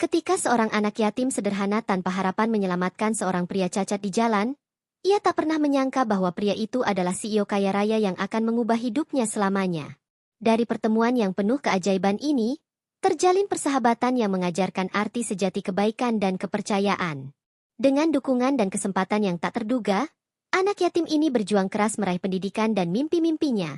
Ketika seorang anak yatim sederhana tanpa harapan menyelamatkan seorang pria cacat di jalan, ia tak pernah menyangka bahwa pria itu adalah CEO kaya raya yang akan mengubah hidupnya selamanya. Dari pertemuan yang penuh keajaiban ini, terjalin persahabatan yang mengajarkan arti sejati kebaikan dan kepercayaan. Dengan dukungan dan kesempatan yang tak terduga, anak yatim ini berjuang keras meraih pendidikan dan mimpi-mimpinya,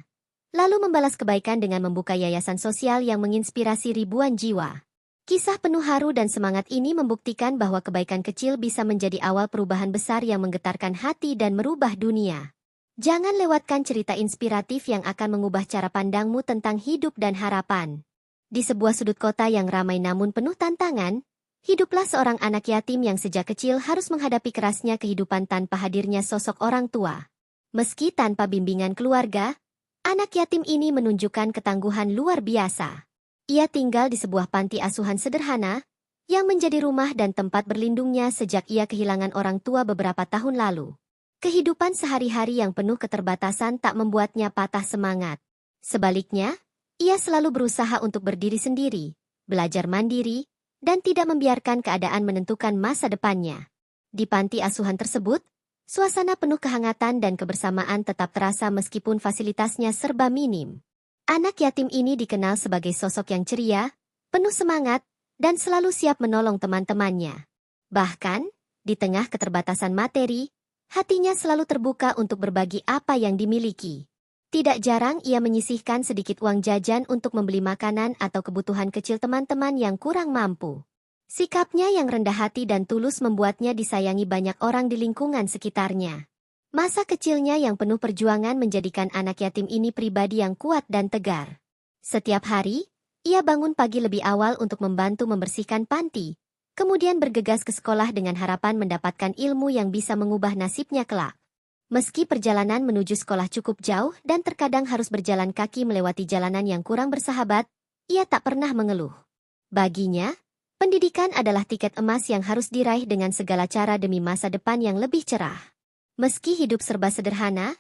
lalu membalas kebaikan dengan membuka yayasan sosial yang menginspirasi ribuan jiwa. Kisah penuh haru dan semangat ini membuktikan bahwa kebaikan kecil bisa menjadi awal perubahan besar yang menggetarkan hati dan merubah dunia. Jangan lewatkan cerita inspiratif yang akan mengubah cara pandangmu tentang hidup dan harapan. Di sebuah sudut kota yang ramai namun penuh tantangan, hiduplah seorang anak yatim yang sejak kecil harus menghadapi kerasnya kehidupan tanpa hadirnya sosok orang tua. Meski tanpa bimbingan keluarga, anak yatim ini menunjukkan ketangguhan luar biasa. Ia tinggal di sebuah panti asuhan sederhana, yang menjadi rumah dan tempat berlindungnya sejak ia kehilangan orang tua beberapa tahun lalu. Kehidupan sehari-hari yang penuh keterbatasan tak membuatnya patah semangat. Sebaliknya, ia selalu berusaha untuk berdiri sendiri, belajar mandiri, dan tidak membiarkan keadaan menentukan masa depannya. Di panti asuhan tersebut, suasana penuh kehangatan dan kebersamaan tetap terasa meskipun fasilitasnya serba minim. Anak yatim ini dikenal sebagai sosok yang ceria, penuh semangat, dan selalu siap menolong teman-temannya. Bahkan, di tengah keterbatasan materi, hatinya selalu terbuka untuk berbagi apa yang dimiliki. Tidak jarang ia menyisihkan sedikit uang jajan untuk membeli makanan atau kebutuhan kecil teman-teman yang kurang mampu. Sikapnya yang rendah hati dan tulus membuatnya disayangi banyak orang di lingkungan sekitarnya. Masa kecilnya yang penuh perjuangan menjadikan anak yatim ini pribadi yang kuat dan tegar. Setiap hari, ia bangun pagi lebih awal untuk membantu membersihkan panti, kemudian bergegas ke sekolah dengan harapan mendapatkan ilmu yang bisa mengubah nasibnya kelak. Meski perjalanan menuju sekolah cukup jauh dan terkadang harus berjalan kaki melewati jalanan yang kurang bersahabat, ia tak pernah mengeluh. Baginya, pendidikan adalah tiket emas yang harus diraih dengan segala cara demi masa depan yang lebih cerah. Meski hidup serba sederhana,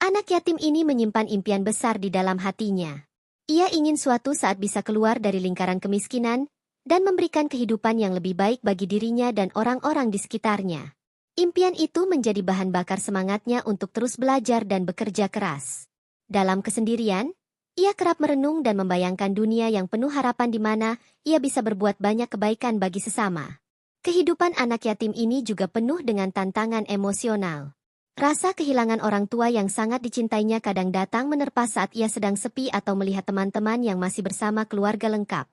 anak yatim ini menyimpan impian besar di dalam hatinya. Ia ingin suatu saat bisa keluar dari lingkaran kemiskinan dan memberikan kehidupan yang lebih baik bagi dirinya dan orang-orang di sekitarnya. Impian itu menjadi bahan bakar semangatnya untuk terus belajar dan bekerja keras. Dalam kesendirian, ia kerap merenung dan membayangkan dunia yang penuh harapan di mana ia bisa berbuat banyak kebaikan bagi sesama. Kehidupan anak yatim ini juga penuh dengan tantangan emosional. Rasa kehilangan orang tua yang sangat dicintainya kadang datang menerpa saat ia sedang sepi atau melihat teman-teman yang masih bersama keluarga lengkap.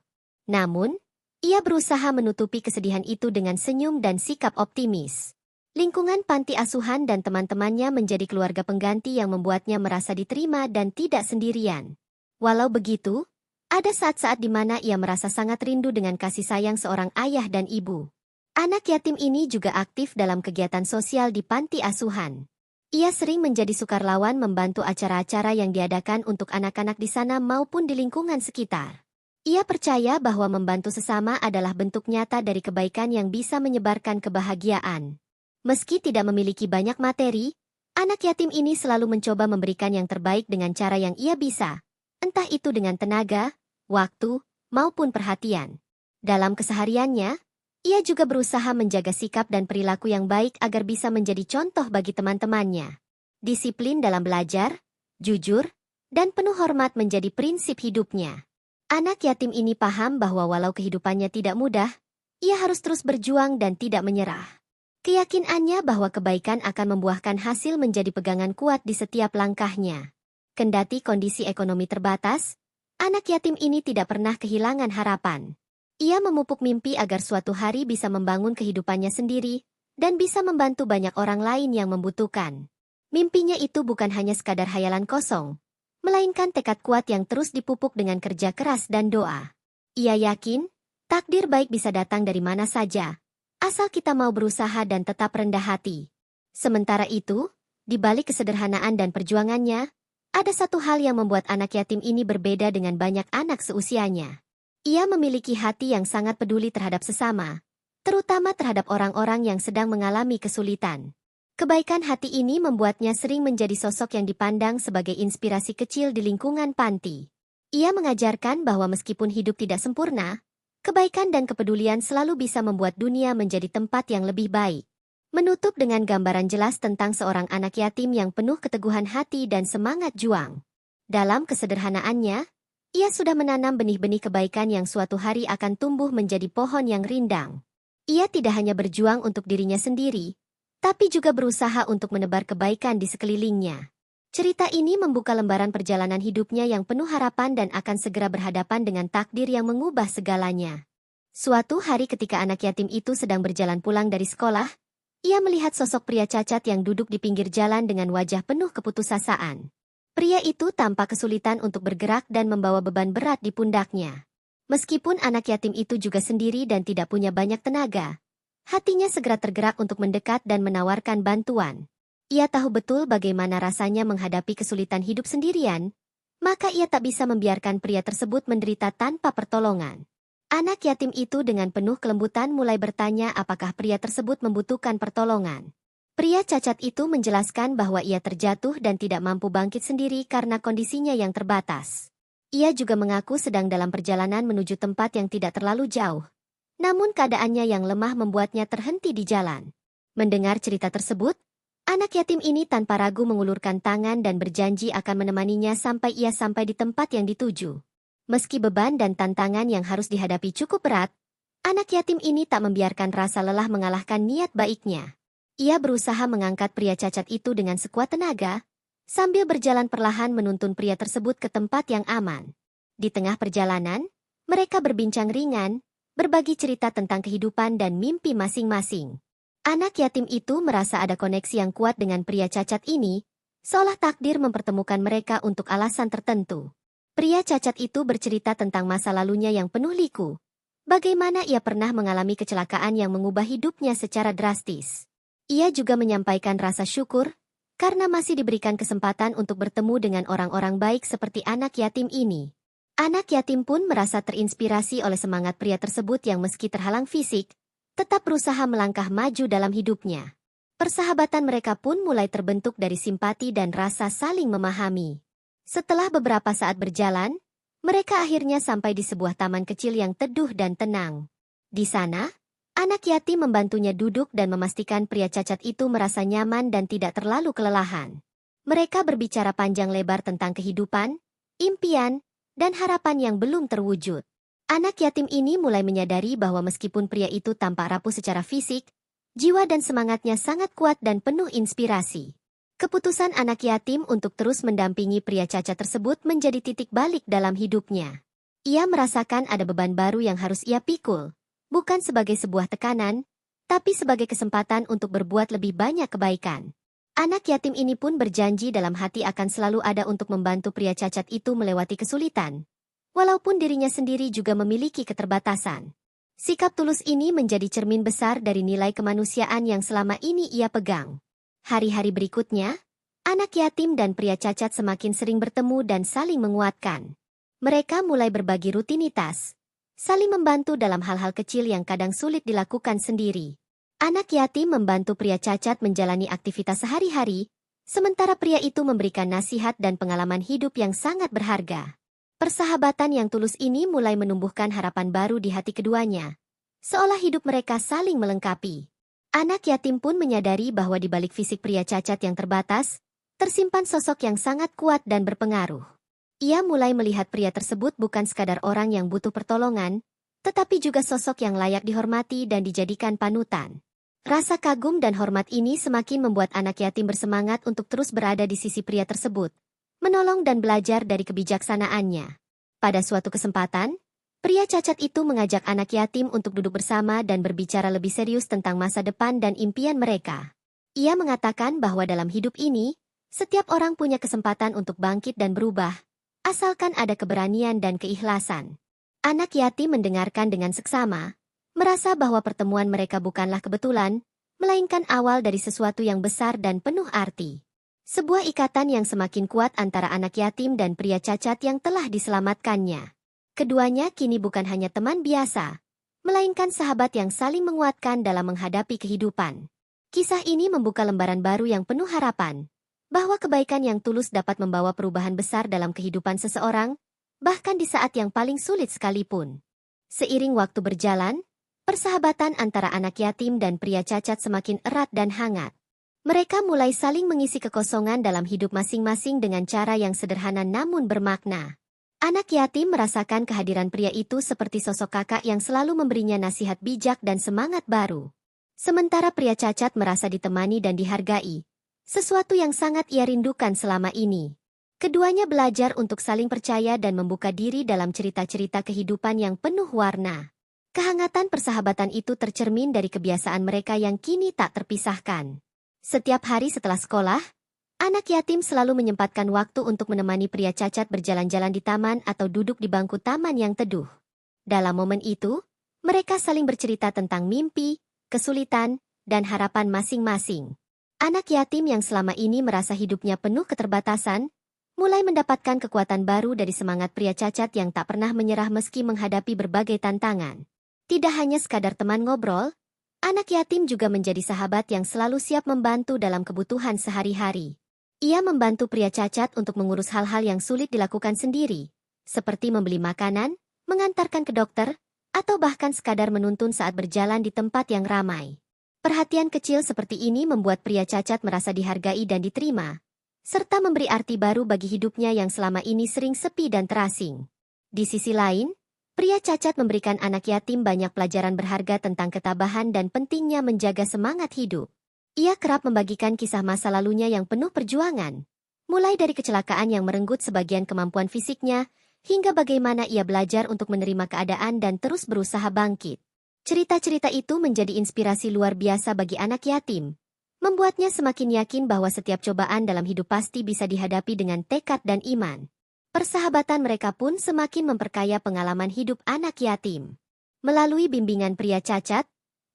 Namun, ia berusaha menutupi kesedihan itu dengan senyum dan sikap optimis. Lingkungan panti asuhan dan teman-temannya menjadi keluarga pengganti yang membuatnya merasa diterima dan tidak sendirian. Walau begitu, ada saat-saat di mana ia merasa sangat rindu dengan kasih sayang seorang ayah dan ibu. Anak yatim ini juga aktif dalam kegiatan sosial di panti asuhan. Ia sering menjadi sukarlawan membantu acara-acara yang diadakan untuk anak-anak di sana maupun di lingkungan sekitar. Ia percaya bahwa membantu sesama adalah bentuk nyata dari kebaikan yang bisa menyebarkan kebahagiaan. Meski tidak memiliki banyak materi, anak yatim ini selalu mencoba memberikan yang terbaik dengan cara yang ia bisa, entah itu dengan tenaga, waktu, maupun perhatian. Dalam kesehariannya, ia juga berusaha menjaga sikap dan perilaku yang baik agar bisa menjadi contoh bagi teman-temannya. Disiplin dalam belajar, jujur, dan penuh hormat menjadi prinsip hidupnya. Anak yatim ini paham bahwa walau kehidupannya tidak mudah, ia harus terus berjuang dan tidak menyerah. Keyakinannya bahwa kebaikan akan membuahkan hasil menjadi pegangan kuat di setiap langkahnya. Kendati kondisi ekonomi terbatas, anak yatim ini tidak pernah kehilangan harapan. Ia memupuk mimpi agar suatu hari bisa membangun kehidupannya sendiri dan bisa membantu banyak orang lain yang membutuhkan. Mimpinya itu bukan hanya sekadar hayalan kosong, melainkan tekad kuat yang terus dipupuk dengan kerja keras dan doa. Ia yakin, takdir baik bisa datang dari mana saja, asal kita mau berusaha dan tetap rendah hati. Sementara itu, di balik kesederhanaan dan perjuangannya, ada satu hal yang membuat anak yatim ini berbeda dengan banyak anak seusianya. Ia memiliki hati yang sangat peduli terhadap sesama, terutama terhadap orang-orang yang sedang mengalami kesulitan. Kebaikan hati ini membuatnya sering menjadi sosok yang dipandang sebagai inspirasi kecil di lingkungan panti. Ia mengajarkan bahwa meskipun hidup tidak sempurna, Kebaikan dan kepedulian selalu bisa membuat dunia menjadi tempat yang lebih baik. Menutup dengan gambaran jelas tentang seorang anak yatim yang penuh keteguhan hati dan semangat juang. Dalam kesederhanaannya, ia sudah menanam benih-benih kebaikan yang suatu hari akan tumbuh menjadi pohon yang rindang. Ia tidak hanya berjuang untuk dirinya sendiri, tapi juga berusaha untuk menebar kebaikan di sekelilingnya. Cerita ini membuka lembaran perjalanan hidupnya yang penuh harapan dan akan segera berhadapan dengan takdir yang mengubah segalanya. Suatu hari ketika anak yatim itu sedang berjalan pulang dari sekolah, ia melihat sosok pria cacat yang duduk di pinggir jalan dengan wajah penuh keputusasaan. Pria itu tampak kesulitan untuk bergerak dan membawa beban berat di pundaknya. Meskipun anak yatim itu juga sendiri dan tidak punya banyak tenaga, hatinya segera tergerak untuk mendekat dan menawarkan bantuan. Ia tahu betul bagaimana rasanya menghadapi kesulitan hidup sendirian, maka ia tak bisa membiarkan pria tersebut menderita tanpa pertolongan. Anak yatim itu dengan penuh kelembutan mulai bertanya apakah pria tersebut membutuhkan pertolongan. Pria cacat itu menjelaskan bahwa ia terjatuh dan tidak mampu bangkit sendiri karena kondisinya yang terbatas. Ia juga mengaku sedang dalam perjalanan menuju tempat yang tidak terlalu jauh. Namun keadaannya yang lemah membuatnya terhenti di jalan. Mendengar cerita tersebut, anak yatim ini tanpa ragu mengulurkan tangan dan berjanji akan menemaninya sampai ia sampai di tempat yang dituju. Meski beban dan tantangan yang harus dihadapi cukup berat, anak yatim ini tak membiarkan rasa lelah mengalahkan niat baiknya. Ia berusaha mengangkat pria cacat itu dengan sekuat tenaga, sambil berjalan perlahan menuntun pria tersebut ke tempat yang aman. Di tengah perjalanan, mereka berbincang ringan, berbagi cerita tentang kehidupan dan mimpi masing-masing. Anak yatim itu merasa ada koneksi yang kuat dengan pria cacat ini, seolah takdir mempertemukan mereka untuk alasan tertentu. Pria cacat itu bercerita tentang masa lalunya yang penuh liku. Bagaimana ia pernah mengalami kecelakaan yang mengubah hidupnya secara drastis. Ia juga menyampaikan rasa syukur, karena masih diberikan kesempatan untuk bertemu dengan orang-orang baik seperti anak yatim ini. Anak yatim pun merasa terinspirasi oleh semangat pria tersebut yang meski terhalang fisik, tetap berusaha melangkah maju dalam hidupnya. Persahabatan mereka pun mulai terbentuk dari simpati dan rasa saling memahami. Setelah beberapa saat berjalan, mereka akhirnya sampai di sebuah taman kecil yang teduh dan tenang. Di sana, anak yatim membantunya duduk dan memastikan pria cacat itu merasa nyaman dan tidak terlalu kelelahan. Mereka berbicara panjang lebar tentang kehidupan, impian, dan harapan yang belum terwujud. Anak yatim ini mulai menyadari bahwa meskipun pria itu tampak rapuh secara fisik, jiwa dan semangatnya sangat kuat dan penuh inspirasi. Keputusan anak yatim untuk terus mendampingi pria cacat tersebut menjadi titik balik dalam hidupnya. Ia merasakan ada beban baru yang harus ia pikul, bukan sebagai sebuah tekanan, tapi sebagai kesempatan untuk berbuat lebih banyak kebaikan. Anak yatim ini pun berjanji dalam hati akan selalu ada untuk membantu pria cacat itu melewati kesulitan. Walaupun dirinya sendiri juga memiliki keterbatasan. Sikap tulus ini menjadi cermin besar dari nilai kemanusiaan yang selama ini ia pegang. Hari-hari berikutnya, anak yatim dan pria cacat semakin sering bertemu dan saling menguatkan. Mereka mulai berbagi rutinitas, saling membantu dalam hal-hal kecil yang kadang sulit dilakukan sendiri. Anak yatim membantu pria cacat menjalani aktivitas sehari-hari, sementara pria itu memberikan nasihat dan pengalaman hidup yang sangat berharga. Persahabatan yang tulus ini mulai menumbuhkan harapan baru di hati keduanya, seolah hidup mereka saling melengkapi. Anak yatim pun menyadari bahwa di balik fisik pria cacat yang terbatas, tersimpan sosok yang sangat kuat dan berpengaruh. Ia mulai melihat pria tersebut bukan sekadar orang yang butuh pertolongan, tetapi juga sosok yang layak dihormati dan dijadikan panutan. Rasa kagum dan hormat ini semakin membuat anak yatim bersemangat untuk terus berada di sisi pria tersebut, menolong dan belajar dari kebijaksanaannya. Pada suatu kesempatan, pria cacat itu mengajak anak yatim untuk duduk bersama dan berbicara lebih serius tentang masa depan dan impian mereka. Ia mengatakan bahwa dalam hidup ini, setiap orang punya kesempatan untuk bangkit dan berubah, asalkan ada keberanian dan keikhlasan. Anak yatim mendengarkan dengan seksama, merasa bahwa pertemuan mereka bukanlah kebetulan, melainkan awal dari sesuatu yang besar dan penuh arti. Sebuah ikatan yang semakin kuat antara anak yatim dan pria cacat yang telah diselamatkannya. Keduanya kini bukan hanya teman biasa, melainkan sahabat yang saling menguatkan dalam menghadapi kehidupan. Kisah ini membuka lembaran baru yang penuh harapan, bahwa kebaikan yang tulus dapat membawa perubahan besar dalam kehidupan seseorang, bahkan di saat yang paling sulit sekalipun. Seiring waktu berjalan, persahabatan antara anak yatim dan pria cacat semakin erat dan hangat. Mereka mulai saling mengisi kekosongan dalam hidup masing-masing dengan cara yang sederhana namun bermakna. Anak yatim merasakan kehadiran pria itu seperti sosok kakak yang selalu memberinya nasihat bijak dan semangat baru. Sementara pria cacat merasa ditemani dan dihargai, sesuatu yang sangat ia rindukan selama ini. Keduanya belajar untuk saling percaya dan membuka diri dalam cerita-cerita kehidupan yang penuh warna. Kehangatan persahabatan itu tercermin dari kebiasaan mereka yang kini tak terpisahkan. Setiap hari setelah sekolah, anak yatim selalu menyempatkan waktu untuk menemani pria cacat berjalan-jalan di taman atau duduk di bangku taman yang teduh. Dalam momen itu, mereka saling bercerita tentang mimpi, kesulitan, dan harapan masing-masing. Anak yatim yang selama ini merasa hidupnya penuh keterbatasan, mulai mendapatkan kekuatan baru dari semangat pria cacat yang tak pernah menyerah meski menghadapi berbagai tantangan. Tidak hanya sekadar teman ngobrol, anak yatim juga menjadi sahabat yang selalu siap membantu dalam kebutuhan sehari-hari. Ia membantu pria cacat untuk mengurus hal-hal yang sulit dilakukan sendiri, seperti membeli makanan, mengantarkan ke dokter, atau bahkan sekadar menuntun saat berjalan di tempat yang ramai. Perhatian kecil seperti ini membuat pria cacat merasa dihargai dan diterima, serta memberi arti baru bagi hidupnya yang selama ini sering sepi dan terasing. Di sisi lain, pria cacat memberikan anak yatim banyak pelajaran berharga tentang ketabahan dan pentingnya menjaga semangat hidup. Ia kerap membagikan kisah masa lalunya yang penuh perjuangan, mulai dari kecelakaan yang merenggut sebagian kemampuan fisiknya, hingga bagaimana ia belajar untuk menerima keadaan dan terus berusaha bangkit. Cerita-cerita itu menjadi inspirasi luar biasa bagi anak yatim, membuatnya semakin yakin bahwa setiap cobaan dalam hidup pasti bisa dihadapi dengan tekad dan iman. Persahabatan mereka pun semakin memperkaya pengalaman hidup anak yatim. Melalui bimbingan pria cacat,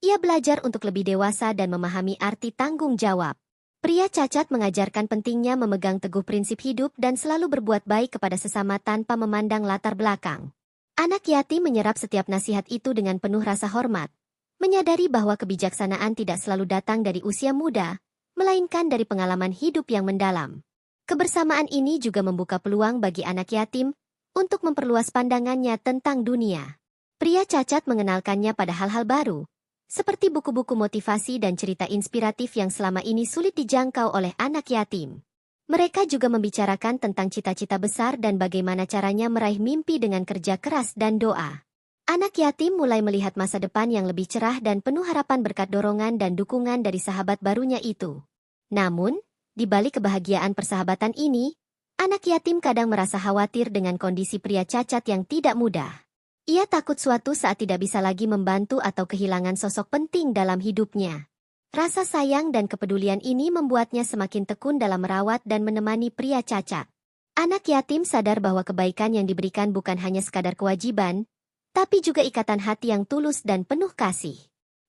ia belajar untuk lebih dewasa dan memahami arti tanggung jawab. Pria cacat mengajarkan pentingnya memegang teguh prinsip hidup dan selalu berbuat baik kepada sesama tanpa memandang latar belakang. Anak yatim menyerap setiap nasihat itu dengan penuh rasa hormat, menyadari bahwa kebijaksanaan tidak selalu datang dari usia muda, melainkan dari pengalaman hidup yang mendalam. Kebersamaan ini juga membuka peluang bagi anak yatim untuk memperluas pandangannya tentang dunia. Pria cacat mengenalkannya pada hal-hal baru, seperti buku-buku motivasi dan cerita inspiratif yang selama ini sulit dijangkau oleh anak yatim. Mereka juga membicarakan tentang cita-cita besar dan bagaimana caranya meraih mimpi dengan kerja keras dan doa. Anak yatim mulai melihat masa depan yang lebih cerah dan penuh harapan berkat dorongan dan dukungan dari sahabat barunya itu. Namun, di balik kebahagiaan persahabatan ini, anak yatim kadang merasa khawatir dengan kondisi pria cacat yang tidak mudah. Ia takut suatu saat tidak bisa lagi membantu atau kehilangan sosok penting dalam hidupnya. Rasa sayang dan kepedulian ini membuatnya semakin tekun dalam merawat dan menemani pria cacat. Anak yatim sadar bahwa kebaikan yang diberikan bukan hanya sekadar kewajiban, tapi juga ikatan hati yang tulus dan penuh kasih.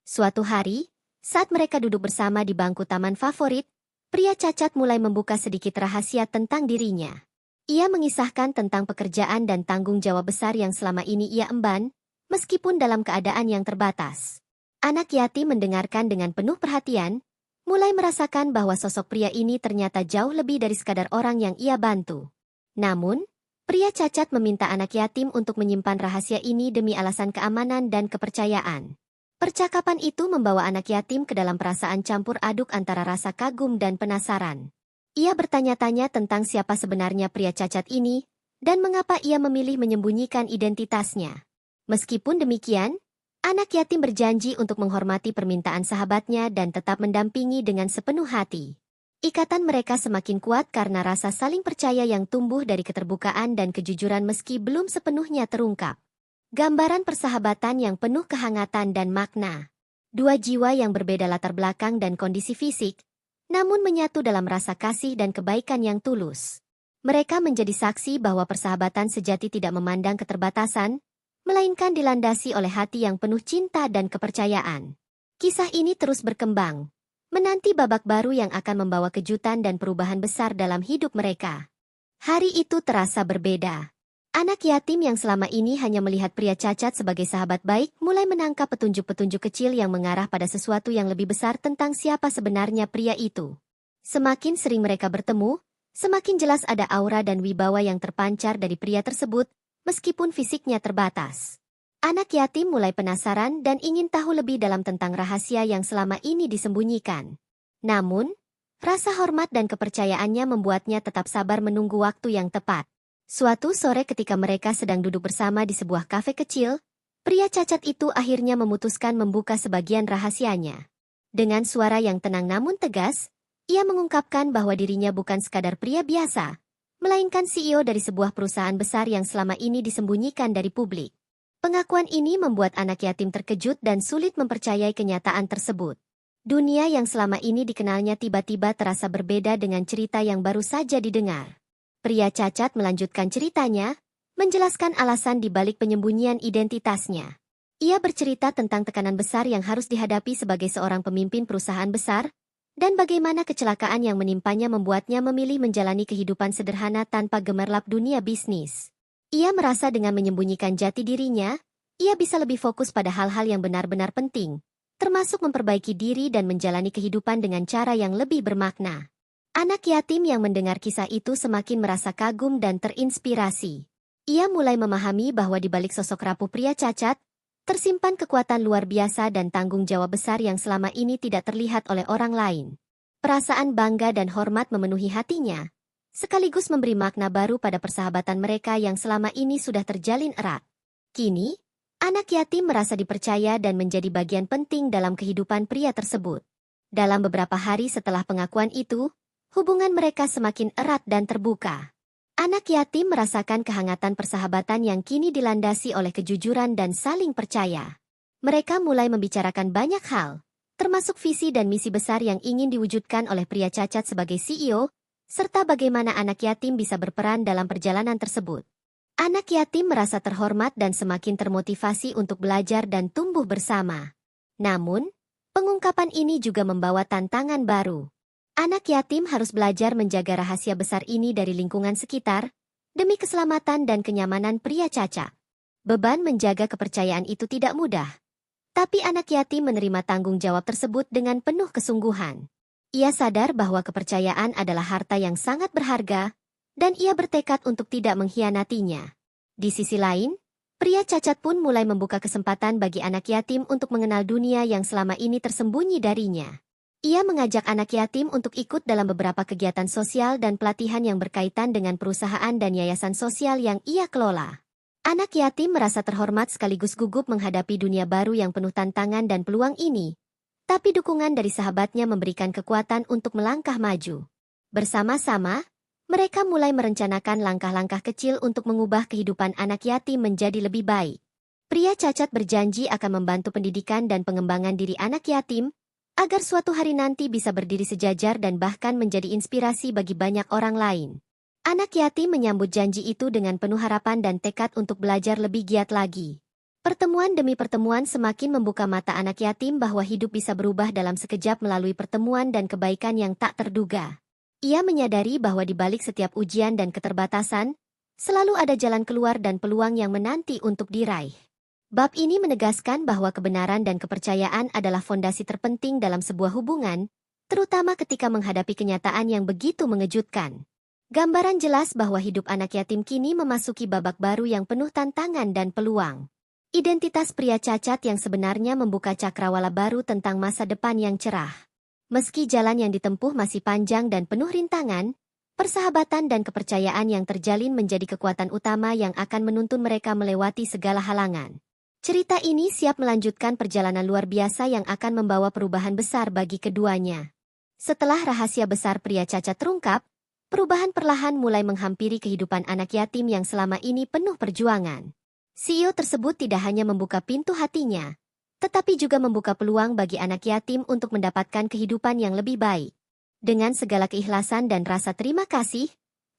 Suatu hari, saat mereka duduk bersama di bangku taman favorit, pria cacat mulai membuka sedikit rahasia tentang dirinya. Ia mengisahkan tentang pekerjaan dan tanggung jawab besar yang selama ini ia emban, meskipun dalam keadaan yang terbatas. Anak yatim mendengarkan dengan penuh perhatian, mulai merasakan bahwa sosok pria ini ternyata jauh lebih dari sekadar orang yang ia bantu. Namun, pria cacat meminta anak yatim untuk menyimpan rahasia ini demi alasan keamanan dan kepercayaan. Percakapan itu membawa anak yatim ke dalam perasaan campur aduk antara rasa kagum dan penasaran. Ia bertanya-tanya tentang siapa sebenarnya pria cacat ini, dan mengapa ia memilih menyembunyikan identitasnya. Meskipun demikian, anak yatim berjanji untuk menghormati permintaan sahabatnya dan tetap mendampingi dengan sepenuh hati. Ikatan mereka semakin kuat karena rasa saling percaya yang tumbuh dari keterbukaan dan kejujuran meski belum sepenuhnya terungkap. Gambaran persahabatan yang penuh kehangatan dan makna. Dua jiwa yang berbeda latar belakang dan kondisi fisik, namun menyatu dalam rasa kasih dan kebaikan yang tulus. Mereka menjadi saksi bahwa persahabatan sejati tidak memandang keterbatasan, melainkan dilandasi oleh hati yang penuh cinta dan kepercayaan. Kisah ini terus berkembang, menanti babak baru yang akan membawa kejutan dan perubahan besar dalam hidup mereka. Hari itu terasa berbeda. Anak yatim yang selama ini hanya melihat pria cacat sebagai sahabat baik mulai menangkap petunjuk-petunjuk kecil yang mengarah pada sesuatu yang lebih besar tentang siapa sebenarnya pria itu. Semakin sering mereka bertemu, semakin jelas ada aura dan wibawa yang terpancar dari pria tersebut, meskipun fisiknya terbatas. Anak yatim mulai penasaran dan ingin tahu lebih dalam tentang rahasia yang selama ini disembunyikan. Namun, rasa hormat dan kepercayaannya membuatnya tetap sabar menunggu waktu yang tepat. Suatu sore ketika mereka sedang duduk bersama di sebuah kafe kecil, pria cacat itu akhirnya memutuskan membuka sebagian rahasianya. Dengan suara yang tenang namun tegas, ia mengungkapkan bahwa dirinya bukan sekadar pria biasa, melainkan CEO dari sebuah perusahaan besar yang selama ini disembunyikan dari publik. Pengakuan ini membuat anak yatim terkejut dan sulit mempercayai kenyataan tersebut. Dunia yang selama ini dikenalnya tiba-tiba terasa berbeda dengan cerita yang baru saja didengar. Pria cacat melanjutkan ceritanya, menjelaskan alasan di balik penyembunyian identitasnya. Ia bercerita tentang tekanan besar yang harus dihadapi sebagai seorang pemimpin perusahaan besar, dan bagaimana kecelakaan yang menimpanya membuatnya memilih menjalani kehidupan sederhana tanpa gemerlap dunia bisnis. Ia merasa dengan menyembunyikan jati dirinya, ia bisa lebih fokus pada hal-hal yang benar-benar penting, termasuk memperbaiki diri dan menjalani kehidupan dengan cara yang lebih bermakna. Anak yatim yang mendengar kisah itu semakin merasa kagum dan terinspirasi. Ia mulai memahami bahwa di balik sosok rapuh pria cacat, tersimpan kekuatan luar biasa dan tanggung jawab besar yang selama ini tidak terlihat oleh orang lain. Perasaan bangga dan hormat memenuhi hatinya, sekaligus memberi makna baru pada persahabatan mereka yang selama ini sudah terjalin erat. Kini, anak yatim merasa dipercaya dan menjadi bagian penting dalam kehidupan pria tersebut. Dalam beberapa hari setelah pengakuan itu, hubungan mereka semakin erat dan terbuka. Anak yatim merasakan kehangatan persahabatan yang kini dilandasi oleh kejujuran dan saling percaya. Mereka mulai membicarakan banyak hal, termasuk visi dan misi besar yang ingin diwujudkan oleh pria cacat sebagai CEO, serta bagaimana anak yatim bisa berperan dalam perjalanan tersebut. Anak yatim merasa terhormat dan semakin termotivasi untuk belajar dan tumbuh bersama. Namun, pengungkapan ini juga membawa tantangan baru. Anak yatim harus belajar menjaga rahasia besar ini dari lingkungan sekitar, demi keselamatan dan kenyamanan pria cacat. Beban menjaga kepercayaan itu tidak mudah. Tapi anak yatim menerima tanggung jawab tersebut dengan penuh kesungguhan. Ia sadar bahwa kepercayaan adalah harta yang sangat berharga, dan ia bertekad untuk tidak mengkhianatinya. Di sisi lain, pria cacat pun mulai membuka kesempatan bagi anak yatim untuk mengenal dunia yang selama ini tersembunyi darinya. Ia mengajak anak yatim untuk ikut dalam beberapa kegiatan sosial dan pelatihan yang berkaitan dengan perusahaan dan yayasan sosial yang ia kelola. Anak yatim merasa terhormat sekaligus gugup menghadapi dunia baru yang penuh tantangan dan peluang ini. Tapi dukungan dari sahabatnya memberikan kekuatan untuk melangkah maju. Bersama-sama, mereka mulai merencanakan langkah-langkah kecil untuk mengubah kehidupan anak yatim menjadi lebih baik. Pria cacat berjanji akan membantu pendidikan dan pengembangan diri anak yatim, agar suatu hari nanti bisa berdiri sejajar dan bahkan menjadi inspirasi bagi banyak orang lain. Anak yatim menyambut janji itu dengan penuh harapan dan tekad untuk belajar lebih giat lagi. Pertemuan demi pertemuan semakin membuka mata anak yatim bahwa hidup bisa berubah dalam sekejap melalui pertemuan dan kebaikan yang tak terduga. Ia menyadari bahwa di balik setiap ujian dan keterbatasan, selalu ada jalan keluar dan peluang yang menanti untuk diraih. Bab ini menegaskan bahwa kebenaran dan kepercayaan adalah fondasi terpenting dalam sebuah hubungan, terutama ketika menghadapi kenyataan yang begitu mengejutkan. Gambaran jelas bahwa hidup anak yatim kini memasuki babak baru yang penuh tantangan dan peluang. Identitas pria cacat yang sebenarnya membuka cakrawala baru tentang masa depan yang cerah. Meski jalan yang ditempuh masih panjang dan penuh rintangan, persahabatan dan kepercayaan yang terjalin menjadi kekuatan utama yang akan menuntun mereka melewati segala halangan. Cerita ini siap melanjutkan perjalanan luar biasa yang akan membawa perubahan besar bagi keduanya. Setelah rahasia besar pria cacat terungkap, perubahan perlahan mulai menghampiri kehidupan anak yatim yang selama ini penuh perjuangan. CEO tersebut tidak hanya membuka pintu hatinya, tetapi juga membuka peluang bagi anak yatim untuk mendapatkan kehidupan yang lebih baik. Dengan segala keikhlasan dan rasa terima kasih,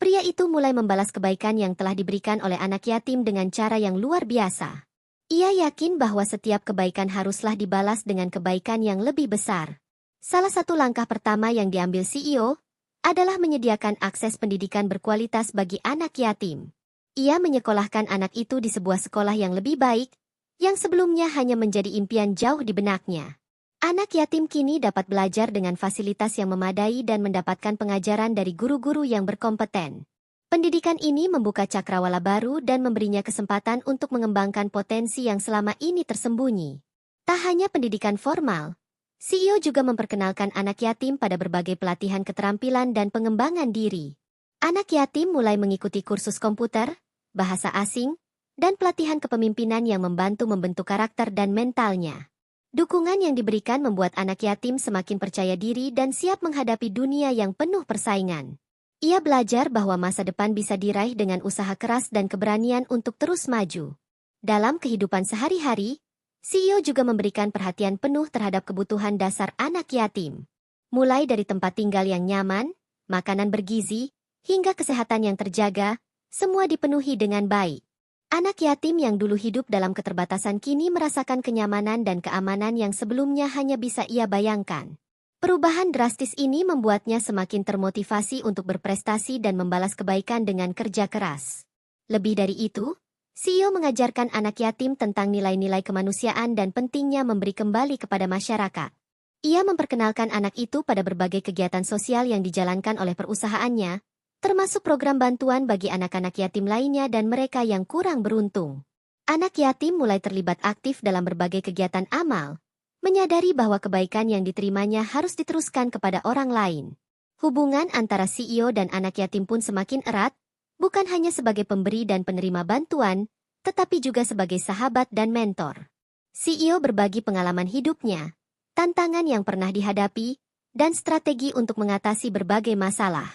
pria itu mulai membalas kebaikan yang telah diberikan oleh anak yatim dengan cara yang luar biasa. Ia yakin bahwa setiap kebaikan haruslah dibalas dengan kebaikan yang lebih besar. Salah satu langkah pertama yang diambil CEO adalah menyediakan akses pendidikan berkualitas bagi anak yatim. Ia menyekolahkan anak itu di sebuah sekolah yang lebih baik, yang sebelumnya hanya menjadi impian jauh di benaknya. Anak yatim kini dapat belajar dengan fasilitas yang memadai dan mendapatkan pengajaran dari guru-guru yang berkompeten. Pendidikan ini membuka cakrawala baru dan memberinya kesempatan untuk mengembangkan potensi yang selama ini tersembunyi. Tak hanya pendidikan formal, CEO juga memperkenalkan anak yatim pada berbagai pelatihan keterampilan dan pengembangan diri. Anak yatim mulai mengikuti kursus komputer, bahasa asing, dan pelatihan kepemimpinan yang membantu membentuk karakter dan mentalnya. Dukungan yang diberikan membuat anak yatim semakin percaya diri dan siap menghadapi dunia yang penuh persaingan. Ia belajar bahwa masa depan bisa diraih dengan usaha keras dan keberanian untuk terus maju. Dalam kehidupan sehari-hari, CEO juga memberikan perhatian penuh terhadap kebutuhan dasar anak yatim. Mulai dari tempat tinggal yang nyaman, makanan bergizi, hingga kesehatan yang terjaga, semua dipenuhi dengan baik. Anak yatim yang dulu hidup dalam keterbatasan kini merasakan kenyamanan dan keamanan yang sebelumnya hanya bisa ia bayangkan. Perubahan drastis ini membuatnya semakin termotivasi untuk berprestasi dan membalas kebaikan dengan kerja keras. Lebih dari itu, CEO mengajarkan anak yatim tentang nilai-nilai kemanusiaan dan pentingnya memberi kembali kepada masyarakat. Ia memperkenalkan anak itu pada berbagai kegiatan sosial yang dijalankan oleh perusahaannya, termasuk program bantuan bagi anak-anak yatim lainnya dan mereka yang kurang beruntung. Anak yatim mulai terlibat aktif dalam berbagai kegiatan amal, menyadari bahwa kebaikan yang diterimanya harus diteruskan kepada orang lain. Hubungan antara CEO dan anak yatim pun semakin erat, bukan hanya sebagai pemberi dan penerima bantuan, tetapi juga sebagai sahabat dan mentor. CEO berbagi pengalaman hidupnya, tantangan yang pernah dihadapi, dan strategi untuk mengatasi berbagai masalah.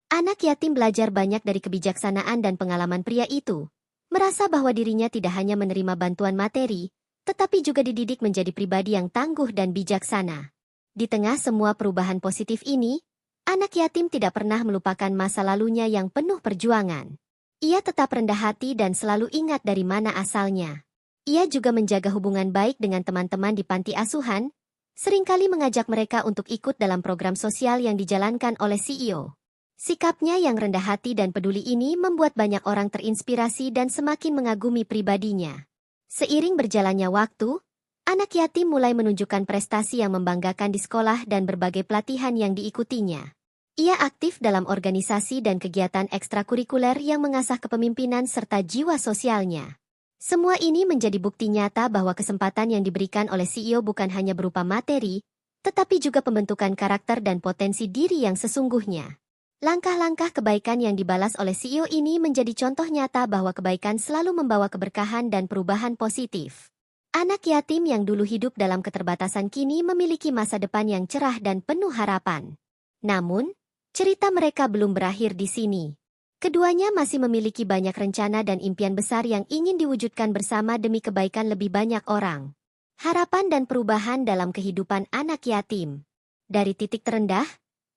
Anak yatim belajar banyak dari kebijaksanaan dan pengalaman pria itu, merasa bahwa dirinya tidak hanya menerima bantuan materi, tetapi juga dididik menjadi pribadi yang tangguh dan bijaksana. Di tengah semua perubahan positif ini, anak yatim tidak pernah melupakan masa lalunya yang penuh perjuangan. Ia tetap rendah hati dan selalu ingat dari mana asalnya. Ia juga menjaga hubungan baik dengan teman-teman di panti asuhan, seringkali mengajak mereka untuk ikut dalam program sosial yang dijalankan oleh CEO. Sikapnya yang rendah hati dan peduli ini membuat banyak orang terinspirasi dan semakin mengagumi pribadinya. Seiring berjalannya waktu, anak yatim mulai menunjukkan prestasi yang membanggakan di sekolah dan berbagai pelatihan yang diikutinya. Ia aktif dalam organisasi dan kegiatan ekstrakurikuler yang mengasah kepemimpinan serta jiwa sosialnya. Semua ini menjadi bukti nyata bahwa kesempatan yang diberikan oleh CEO bukan hanya berupa materi, tetapi juga pembentukan karakter dan potensi diri yang sesungguhnya. Langkah-langkah kebaikan yang dibalas oleh CEO ini menjadi contoh nyata bahwa kebaikan selalu membawa keberkahan dan perubahan positif. Anak yatim yang dulu hidup dalam keterbatasan kini memiliki masa depan yang cerah dan penuh harapan. Namun, cerita mereka belum berakhir di sini. Keduanya masih memiliki banyak rencana dan impian besar yang ingin diwujudkan bersama demi kebaikan lebih banyak orang. Harapan dan perubahan dalam kehidupan anak yatim. Dari titik terendah,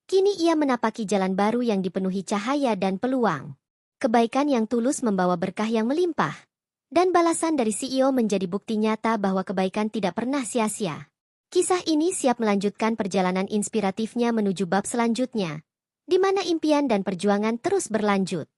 kini ia menapaki jalan baru yang dipenuhi cahaya dan peluang. Kebaikan yang tulus membawa berkah yang melimpah. Dan balasan dari CEO menjadi bukti nyata bahwa kebaikan tidak pernah sia-sia. Kisah ini siap melanjutkan perjalanan inspiratifnya menuju bab selanjutnya, di mana impian dan perjuangan terus berlanjut.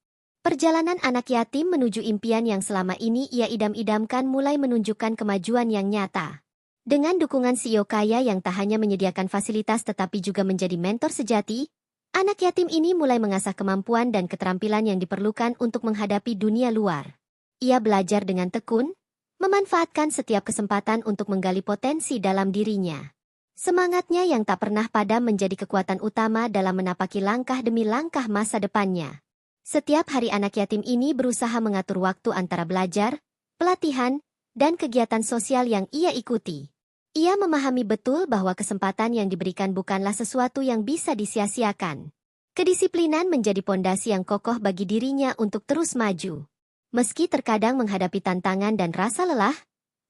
Perjalanan anak yatim menuju impian yang selama ini ia idam-idamkan mulai menunjukkan kemajuan yang nyata. Dengan dukungan CEO kaya yang tak hanya menyediakan fasilitas tetapi juga menjadi mentor sejati, anak yatim ini mulai mengasah kemampuan dan keterampilan yang diperlukan untuk menghadapi dunia luar. Ia belajar dengan tekun, memanfaatkan setiap kesempatan untuk menggali potensi dalam dirinya. Semangatnya yang tak pernah padam menjadi kekuatan utama dalam menapaki langkah demi langkah masa depannya. Setiap hari anak yatim ini berusaha mengatur waktu antara belajar, pelatihan, dan kegiatan sosial yang ia ikuti. Ia memahami betul bahwa kesempatan yang diberikan bukanlah sesuatu yang bisa disia-siakan. Kedisiplinan menjadi pondasi yang kokoh bagi dirinya untuk terus maju. Meski terkadang menghadapi tantangan dan rasa lelah,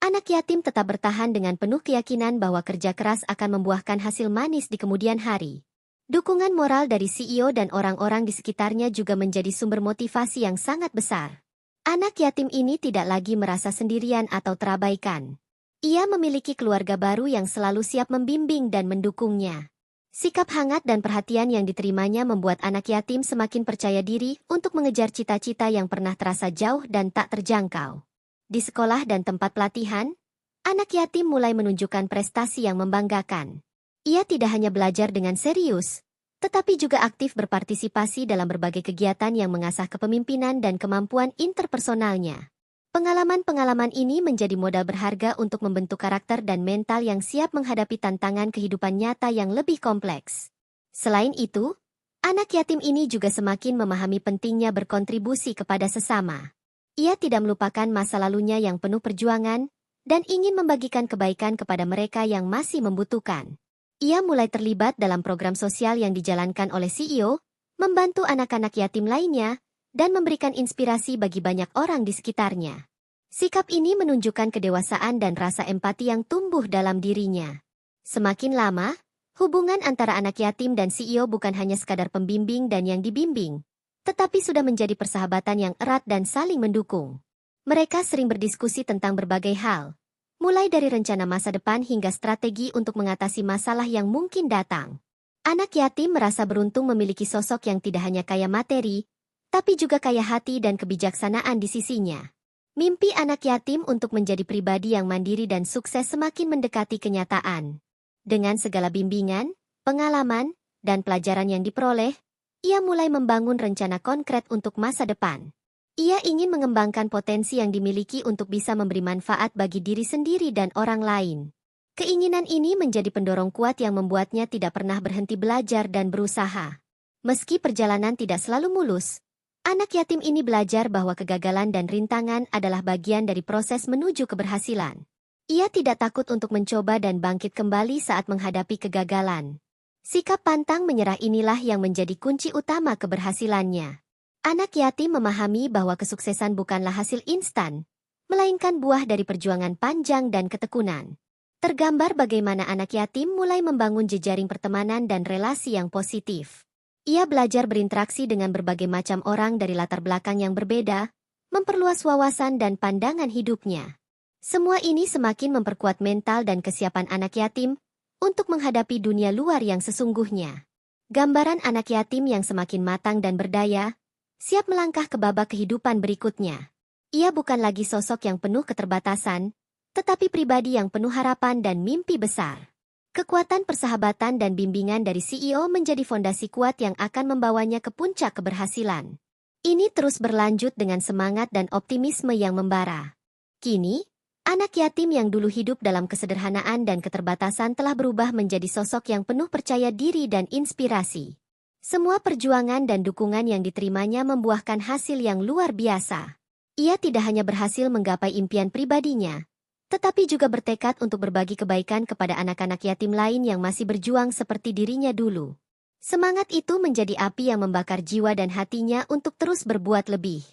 anak yatim tetap bertahan dengan penuh keyakinan bahwa kerja keras akan membuahkan hasil manis di kemudian hari. Dukungan moral dari CEO dan orang-orang di sekitarnya juga menjadi sumber motivasi yang sangat besar. Anak yatim ini tidak lagi merasa sendirian atau terabaikan. Ia memiliki keluarga baru yang selalu siap membimbing dan mendukungnya. Sikap hangat dan perhatian yang diterimanya membuat anak yatim semakin percaya diri untuk mengejar cita-cita yang pernah terasa jauh dan tak terjangkau. Di sekolah dan tempat pelatihan, anak yatim mulai menunjukkan prestasi yang membanggakan. Ia tidak hanya belajar dengan serius, tetapi juga aktif berpartisipasi dalam berbagai kegiatan yang mengasah kepemimpinan dan kemampuan interpersonalnya. Pengalaman-pengalaman ini menjadi modal berharga untuk membentuk karakter dan mental yang siap menghadapi tantangan kehidupan nyata yang lebih kompleks. Selain itu, anak yatim ini juga semakin memahami pentingnya berkontribusi kepada sesama. Ia tidak melupakan masa lalunya yang penuh perjuangan dan ingin membagikan kebaikan kepada mereka yang masih membutuhkan. Ia mulai terlibat dalam program sosial yang dijalankan oleh CEO, membantu anak-anak yatim lainnya, dan memberikan inspirasi bagi banyak orang di sekitarnya. Sikap ini menunjukkan kedewasaan dan rasa empati yang tumbuh dalam dirinya. Semakin lama, hubungan antara anak yatim dan CEO bukan hanya sekadar pembimbing dan yang dibimbing, tetapi sudah menjadi persahabatan yang erat dan saling mendukung. Mereka sering berdiskusi tentang berbagai hal, mulai dari rencana masa depan hingga strategi untuk mengatasi masalah yang mungkin datang. Anak yatim merasa beruntung memiliki sosok yang tidak hanya kaya materi, tapi juga kaya hati dan kebijaksanaan di sisinya. Mimpi anak yatim untuk menjadi pribadi yang mandiri dan sukses semakin mendekati kenyataan. Dengan segala bimbingan, pengalaman, dan pelajaran yang diperoleh, ia mulai membangun rencana konkret untuk masa depan. Ia ingin mengembangkan potensi yang dimiliki untuk bisa memberi manfaat bagi diri sendiri dan orang lain. Keinginan ini menjadi pendorong kuat yang membuatnya tidak pernah berhenti belajar dan berusaha. Meski perjalanan tidak selalu mulus, anak yatim ini belajar bahwa kegagalan dan rintangan adalah bagian dari proses menuju keberhasilan. Ia tidak takut untuk mencoba dan bangkit kembali saat menghadapi kegagalan. Sikap pantang menyerah inilah yang menjadi kunci utama keberhasilannya. Anak yatim memahami bahwa kesuksesan bukanlah hasil instan, melainkan buah dari perjuangan panjang dan ketekunan. Tergambar bagaimana anak yatim mulai membangun jejaring pertemanan dan relasi yang positif. Ia belajar berinteraksi dengan berbagai macam orang dari latar belakang yang berbeda, memperluas wawasan dan pandangan hidupnya. Semua ini semakin memperkuat mental dan kesiapan anak yatim untuk menghadapi dunia luar yang sesungguhnya. Gambaran anak yatim yang semakin matang dan berdaya, siap melangkah ke babak kehidupan berikutnya. Ia bukan lagi sosok yang penuh keterbatasan, tetapi pribadi yang penuh harapan dan mimpi besar. Kekuatan persahabatan dan bimbingan dari CEO menjadi fondasi kuat yang akan membawanya ke puncak keberhasilan. Ini terus berlanjut dengan semangat dan optimisme yang membara. Kini, anak yatim yang dulu hidup dalam kesederhanaan dan keterbatasan telah berubah menjadi sosok yang penuh percaya diri dan inspirasi. Semua perjuangan dan dukungan yang diterimanya membuahkan hasil yang luar biasa. Ia tidak hanya berhasil menggapai impian pribadinya, tetapi juga bertekad untuk berbagi kebaikan kepada anak-anak yatim lain yang masih berjuang seperti dirinya dulu. Semangat itu menjadi api yang membakar jiwa dan hatinya untuk terus berbuat lebih.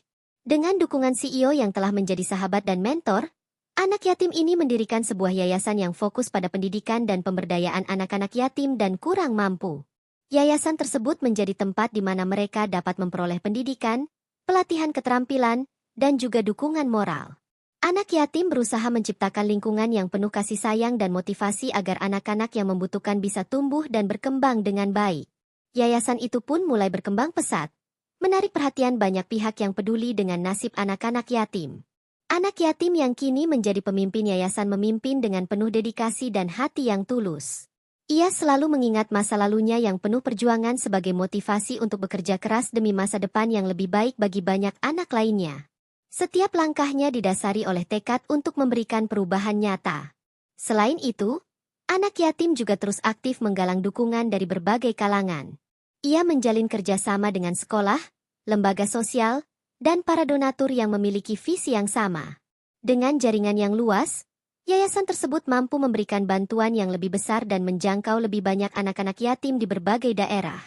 Dengan dukungan CEO yang telah menjadi sahabat dan mentor, anak yatim ini mendirikan sebuah yayasan yang fokus pada pendidikan dan pemberdayaan anak-anak yatim dan kurang mampu. Yayasan tersebut menjadi tempat di mana mereka dapat memperoleh pendidikan, pelatihan keterampilan, dan juga dukungan moral. Anak yatim berusaha menciptakan lingkungan yang penuh kasih sayang dan motivasi agar anak-anak yang membutuhkan bisa tumbuh dan berkembang dengan baik. Yayasan itu pun mulai berkembang pesat, menarik perhatian banyak pihak yang peduli dengan nasib anak-anak yatim. Anak yatim yang kini menjadi pemimpin yayasan memimpin dengan penuh dedikasi dan hati yang tulus. Ia selalu mengingat masa lalunya yang penuh perjuangan sebagai motivasi untuk bekerja keras demi masa depan yang lebih baik bagi banyak anak lainnya. Setiap langkahnya didasari oleh tekad untuk memberikan perubahan nyata. Selain itu, anak yatim juga terus aktif menggalang dukungan dari berbagai kalangan. Ia menjalin kerjasama dengan sekolah, lembaga sosial, dan para donatur yang memiliki visi yang sama. Dengan jaringan yang luas, yayasan tersebut mampu memberikan bantuan yang lebih besar dan menjangkau lebih banyak anak-anak yatim di berbagai daerah.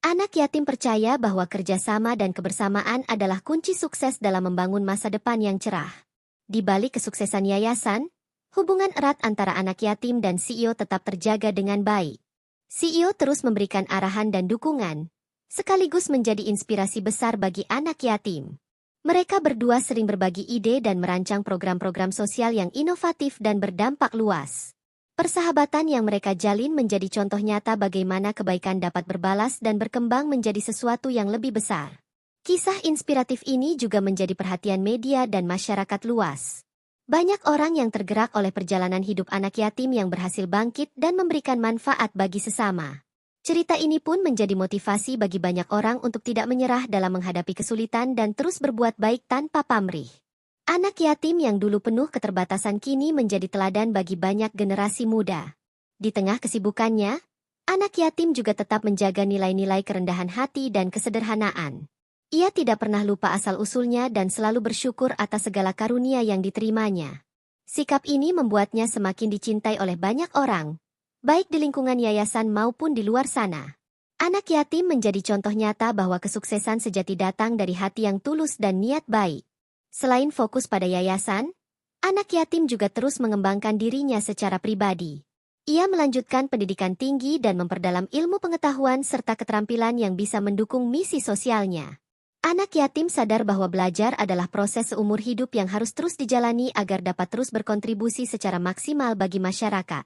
Anak yatim percaya bahwa kerjasama dan kebersamaan adalah kunci sukses dalam membangun masa depan yang cerah. Di balik kesuksesan yayasan, hubungan erat antara anak yatim dan CEO tetap terjaga dengan baik. CEO terus memberikan arahan dan dukungan, sekaligus menjadi inspirasi besar bagi anak yatim. Mereka berdua sering berbagi ide dan merancang program-program sosial yang inovatif dan berdampak luas. Persahabatan yang mereka jalin menjadi contoh nyata bagaimana kebaikan dapat berbalas dan berkembang menjadi sesuatu yang lebih besar. Kisah inspiratif ini juga menjadi perhatian media dan masyarakat luas. Banyak orang yang tergerak oleh perjalanan hidup anak yatim yang berhasil bangkit dan memberikan manfaat bagi sesama. Cerita ini pun menjadi motivasi bagi banyak orang untuk tidak menyerah dalam menghadapi kesulitan dan terus berbuat baik tanpa pamrih. Anak yatim yang dulu penuh keterbatasan kini menjadi teladan bagi banyak generasi muda. Di tengah kesibukannya, anak yatim juga tetap menjaga nilai-nilai kerendahan hati dan kesederhanaan. Ia tidak pernah lupa asal-usulnya dan selalu bersyukur atas segala karunia yang diterimanya. Sikap ini membuatnya semakin dicintai oleh banyak orang, baik di lingkungan yayasan maupun di luar sana. Anak yatim menjadi contoh nyata bahwa kesuksesan sejati datang dari hati yang tulus dan niat baik. Selain fokus pada yayasan, anak yatim juga terus mengembangkan dirinya secara pribadi. Ia melanjutkan pendidikan tinggi dan memperdalam ilmu pengetahuan serta keterampilan yang bisa mendukung misi sosialnya. Anak yatim sadar bahwa belajar adalah proses seumur hidup yang harus terus dijalani agar dapat terus berkontribusi secara maksimal bagi masyarakat.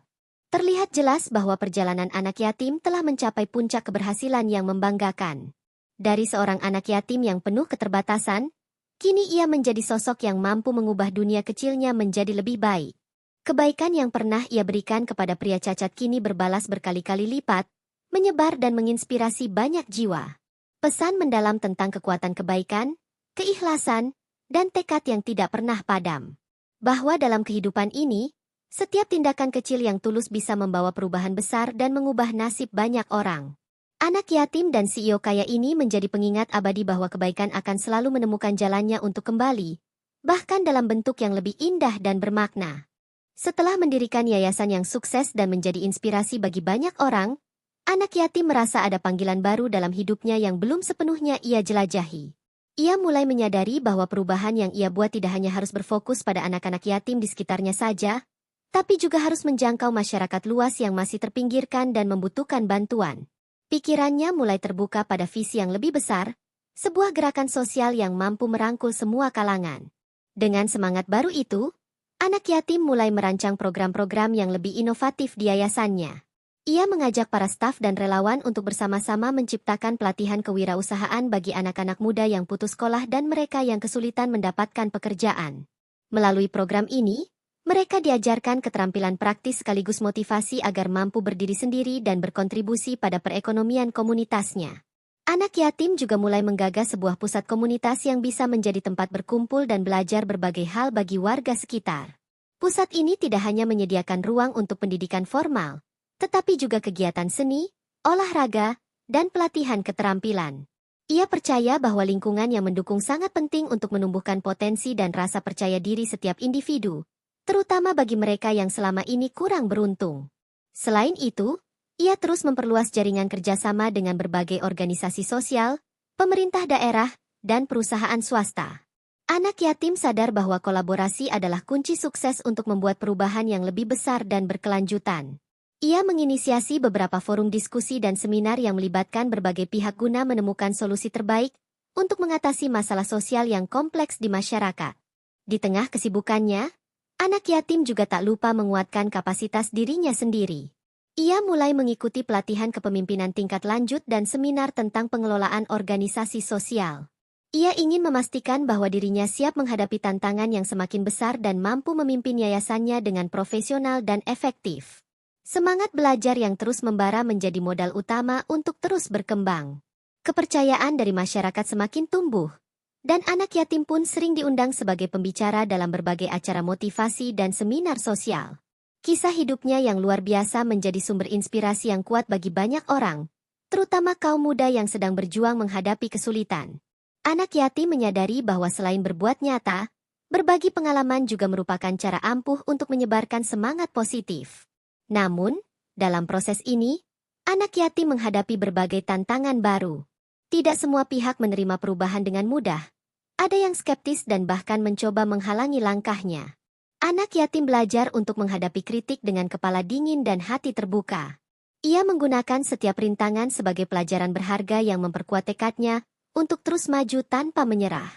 Terlihat jelas bahwa perjalanan anak yatim telah mencapai puncak keberhasilan yang membanggakan. Dari seorang anak yatim yang penuh keterbatasan, kini ia menjadi sosok yang mampu mengubah dunia kecilnya menjadi lebih baik. Kebaikan yang pernah ia berikan kepada pria cacat kini berbalas berkali-kali lipat, menyebar dan menginspirasi banyak jiwa. Pesan mendalam tentang kekuatan kebaikan, keikhlasan, dan tekad yang tidak pernah padam. Bahwa dalam kehidupan ini, setiap tindakan kecil yang tulus bisa membawa perubahan besar dan mengubah nasib banyak orang. Anak yatim dan CEO kaya ini menjadi pengingat abadi bahwa kebaikan akan selalu menemukan jalannya untuk kembali, bahkan dalam bentuk yang lebih indah dan bermakna. Setelah mendirikan yayasan yang sukses dan menjadi inspirasi bagi banyak orang, anak yatim merasa ada panggilan baru dalam hidupnya yang belum sepenuhnya ia jelajahi. Ia mulai menyadari bahwa perubahan yang ia buat tidak hanya harus berfokus pada anak-anak yatim di sekitarnya saja, tapi juga harus menjangkau masyarakat luas yang masih terpinggirkan dan membutuhkan bantuan. Pikirannya mulai terbuka pada visi yang lebih besar, sebuah gerakan sosial yang mampu merangkul semua kalangan. Dengan semangat baru itu, anak yatim mulai merancang program-program yang lebih inovatif di yayasannya. Ia mengajak para staf dan relawan untuk bersama-sama menciptakan pelatihan kewirausahaan bagi anak-anak muda yang putus sekolah dan mereka yang kesulitan mendapatkan pekerjaan. Melalui program ini, mereka diajarkan keterampilan praktis sekaligus motivasi agar mampu berdiri sendiri dan berkontribusi pada perekonomian komunitasnya. Anak yatim juga mulai menggagas sebuah pusat komunitas yang bisa menjadi tempat berkumpul dan belajar berbagai hal bagi warga sekitar. Pusat ini tidak hanya menyediakan ruang untuk pendidikan formal, tetapi juga kegiatan seni, olahraga, dan pelatihan keterampilan. Ia percaya bahwa lingkungan yang mendukung sangat penting untuk menumbuhkan potensi dan rasa percaya diri setiap individu, terutama bagi mereka yang selama ini kurang beruntung. Selain itu, ia terus memperluas jaringan kerjasama dengan berbagai organisasi sosial, pemerintah daerah, dan perusahaan swasta. Anak yatim sadar bahwa kolaborasi adalah kunci sukses untuk membuat perubahan yang lebih besar dan berkelanjutan. Ia menginisiasi beberapa forum diskusi dan seminar yang melibatkan berbagai pihak guna menemukan solusi terbaik untuk mengatasi masalah sosial yang kompleks di masyarakat. Di tengah kesibukannya, anak yatim juga tak lupa menguatkan kapasitas dirinya sendiri. Ia mulai mengikuti pelatihan kepemimpinan tingkat lanjut dan seminar tentang pengelolaan organisasi sosial. Ia ingin memastikan bahwa dirinya siap menghadapi tantangan yang semakin besar dan mampu memimpin yayasannya dengan profesional dan efektif. Semangat belajar yang terus membara menjadi modal utama untuk terus berkembang. Kepercayaan dari masyarakat semakin tumbuh, dan anak yatim pun sering diundang sebagai pembicara dalam berbagai acara motivasi dan seminar sosial. Kisah hidupnya yang luar biasa menjadi sumber inspirasi yang kuat bagi banyak orang, terutama kaum muda yang sedang berjuang menghadapi kesulitan. Anak yatim menyadari bahwa selain berbuat nyata, berbagi pengalaman juga merupakan cara ampuh untuk menyebarkan semangat positif. Namun, dalam proses ini, anak yatim menghadapi berbagai tantangan baru. Tidak semua pihak menerima perubahan dengan mudah. Ada yang skeptis dan bahkan mencoba menghalangi langkahnya. Anak yatim belajar untuk menghadapi kritik dengan kepala dingin dan hati terbuka. Ia menggunakan setiap rintangan sebagai pelajaran berharga yang memperkuat tekadnya untuk terus maju tanpa menyerah.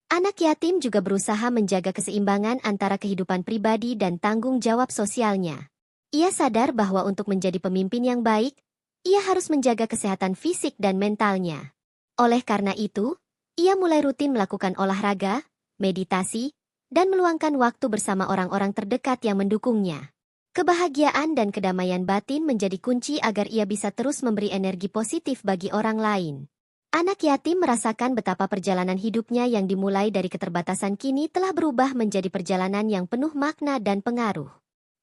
Anak yatim juga berusaha menjaga keseimbangan antara kehidupan pribadi dan tanggung jawab sosialnya. Ia sadar bahwa untuk menjadi pemimpin yang baik, ia harus menjaga kesehatan fisik dan mentalnya. Oleh karena itu, ia mulai rutin melakukan olahraga, meditasi, dan meluangkan waktu bersama orang-orang terdekat yang mendukungnya. Kebahagiaan dan kedamaian batin menjadi kunci agar ia bisa terus memberi energi positif bagi orang lain. Anak yatim merasakan betapa perjalanan hidupnya yang dimulai dari keterbatasan kini telah berubah menjadi perjalanan yang penuh makna dan pengaruh.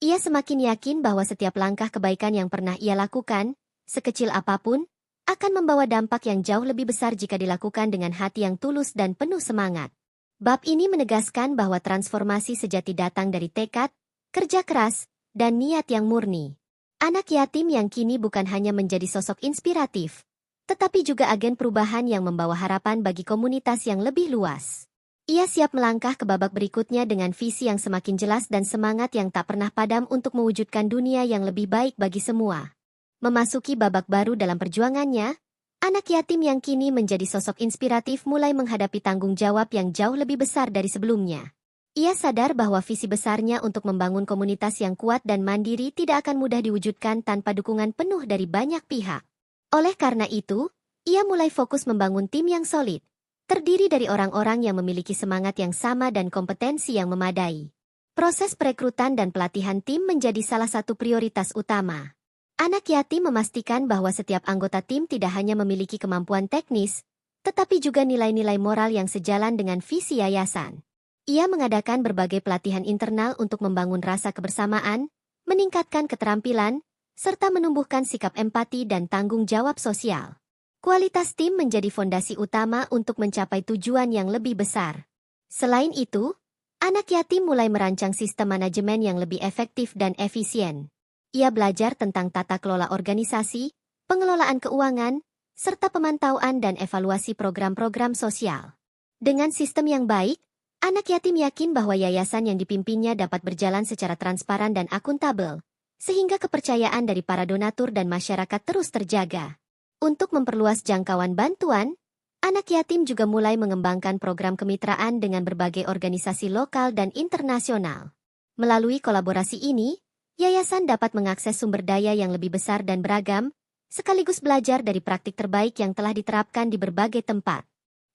Ia semakin yakin bahwa setiap langkah kebaikan yang pernah ia lakukan, sekecil apapun, akan membawa dampak yang jauh lebih besar jika dilakukan dengan hati yang tulus dan penuh semangat. Bab ini menegaskan bahwa transformasi sejati datang dari tekad, kerja keras, dan niat yang murni. Anak yatim yang kini bukan hanya menjadi sosok inspiratif, tetapi juga agen perubahan yang membawa harapan bagi komunitas yang lebih luas. Ia siap melangkah ke babak berikutnya dengan visi yang semakin jelas dan semangat yang tak pernah padam untuk mewujudkan dunia yang lebih baik bagi semua. Memasuki babak baru dalam perjuangannya, anak yatim yang kini menjadi sosok inspiratif mulai menghadapi tanggung jawab yang jauh lebih besar dari sebelumnya. Ia sadar bahwa visi besarnya untuk membangun komunitas yang kuat dan mandiri tidak akan mudah diwujudkan tanpa dukungan penuh dari banyak pihak. Oleh karena itu, ia mulai fokus membangun tim yang solid, terdiri dari orang-orang yang memiliki semangat yang sama dan kompetensi yang memadai. Proses perekrutan dan pelatihan tim menjadi salah satu prioritas utama. Anak yatim memastikan bahwa setiap anggota tim tidak hanya memiliki kemampuan teknis, tetapi juga nilai-nilai moral yang sejalan dengan visi yayasan. Ia mengadakan berbagai pelatihan internal untuk membangun rasa kebersamaan, meningkatkan keterampilan, serta menumbuhkan sikap empati dan tanggung jawab sosial. Kualitas tim menjadi fondasi utama untuk mencapai tujuan yang lebih besar. Selain itu, anak yatim mulai merancang sistem manajemen yang lebih efektif dan efisien. Ia belajar tentang tata kelola organisasi, pengelolaan keuangan, serta pemantauan dan evaluasi program-program sosial. Dengan sistem yang baik, anak yatim yakin bahwa yayasan yang dipimpinnya dapat berjalan secara transparan dan akuntabel, sehingga kepercayaan dari para donatur dan masyarakat terus terjaga. Untuk memperluas jangkauan bantuan, anak yatim juga mulai mengembangkan program kemitraan dengan berbagai organisasi lokal dan internasional. Melalui kolaborasi ini, yayasan dapat mengakses sumber daya yang lebih besar dan beragam, sekaligus belajar dari praktik terbaik yang telah diterapkan di berbagai tempat.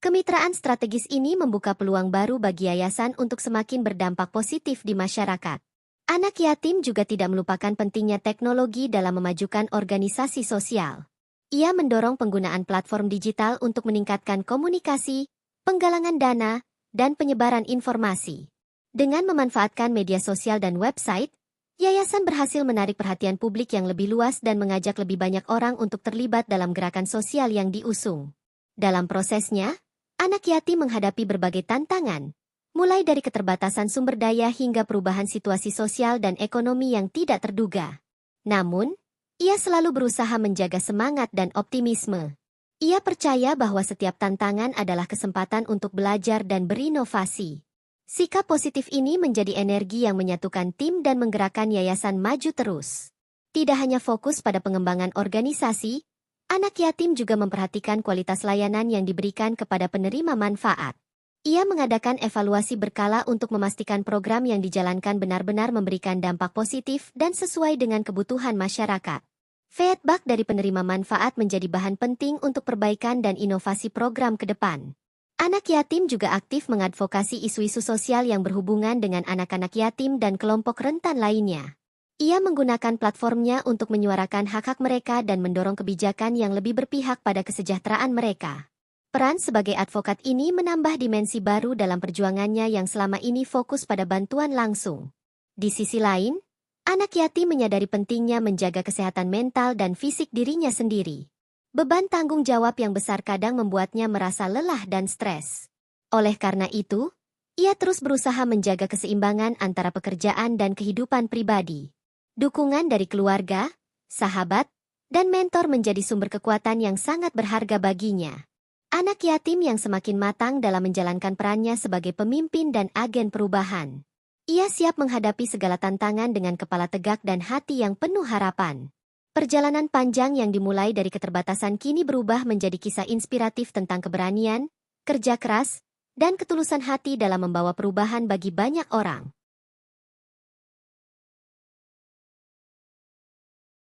Kemitraan strategis ini membuka peluang baru bagi yayasan untuk semakin berdampak positif di masyarakat. Anak yatim juga tidak melupakan pentingnya teknologi dalam memajukan organisasi sosial. Ia mendorong penggunaan platform digital untuk meningkatkan komunikasi, penggalangan dana, dan penyebaran informasi. Dengan memanfaatkan media sosial dan website, yayasan berhasil menarik perhatian publik yang lebih luas dan mengajak lebih banyak orang untuk terlibat dalam gerakan sosial yang diusung. Dalam prosesnya, anak yatim menghadapi berbagai tantangan, mulai dari keterbatasan sumber daya hingga perubahan situasi sosial dan ekonomi yang tidak terduga. Namun, ia selalu berusaha menjaga semangat dan optimisme. Ia percaya bahwa setiap tantangan adalah kesempatan untuk belajar dan berinovasi. Sikap positif ini menjadi energi yang menyatukan tim dan menggerakkan yayasan maju terus. Tidak hanya fokus pada pengembangan organisasi, anak yatim juga memperhatikan kualitas layanan yang diberikan kepada penerima manfaat. Ia mengadakan evaluasi berkala untuk memastikan program yang dijalankan benar-benar memberikan dampak positif dan sesuai dengan kebutuhan masyarakat. Feedback dari penerima manfaat menjadi bahan penting untuk perbaikan dan inovasi program ke depan. Anak yatim juga aktif mengadvokasi isu-isu sosial yang berhubungan dengan anak-anak yatim dan kelompok rentan lainnya. Ia menggunakan platformnya untuk menyuarakan hak-hak mereka dan mendorong kebijakan yang lebih berpihak pada kesejahteraan mereka. Peran sebagai advokat ini menambah dimensi baru dalam perjuangannya yang selama ini fokus pada bantuan langsung. Di sisi lain, anak yatim menyadari pentingnya menjaga kesehatan mental dan fisik dirinya sendiri. Beban tanggung jawab yang besar kadang membuatnya merasa lelah dan stres. Oleh karena itu, ia terus berusaha menjaga keseimbangan antara pekerjaan dan kehidupan pribadi. Dukungan dari keluarga, sahabat, dan mentor menjadi sumber kekuatan yang sangat berharga baginya. Anak yatim yang semakin matang dalam menjalankan perannya sebagai pemimpin dan agen perubahan. Ia siap menghadapi segala tantangan dengan kepala tegak dan hati yang penuh harapan. Perjalanan panjang yang dimulai dari keterbatasan kini berubah menjadi kisah inspiratif tentang keberanian, kerja keras, dan ketulusan hati dalam membawa perubahan bagi banyak orang.